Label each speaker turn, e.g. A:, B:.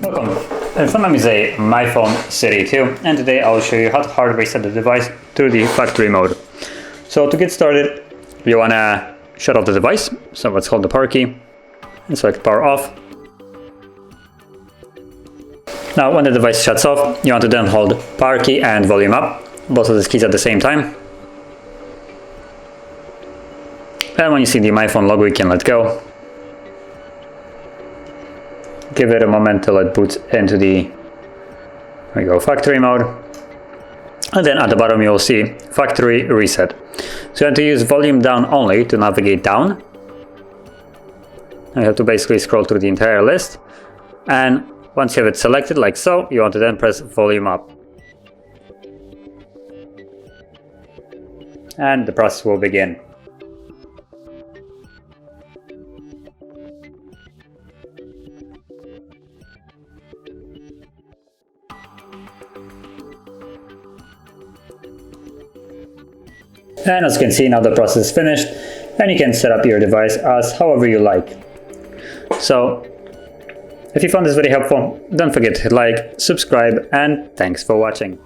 A: Welcome. In front of me is a myPhone City 2, and today I will show you how to hard reset the device to the factory mode. So to get started, you want to shut off the device, so let's hold the power key and select power off. Now when the device shuts off, you want to then hold power key and volume up, both of these keys at the same time. And when you see the myPhone logo, you can let go. Give it a moment till it boots into the factory mode. And then at the bottom you will see factory reset. So you have to use volume down only to navigate down. You have to basically scroll through the entire list. And once you have it selected like so, you want to then press volume up. And the process will begin. And as you can see, now the process is finished, and you can set up your device as however you like. So, if you found this video helpful, don't forget to hit like, subscribe, and thanks for watching.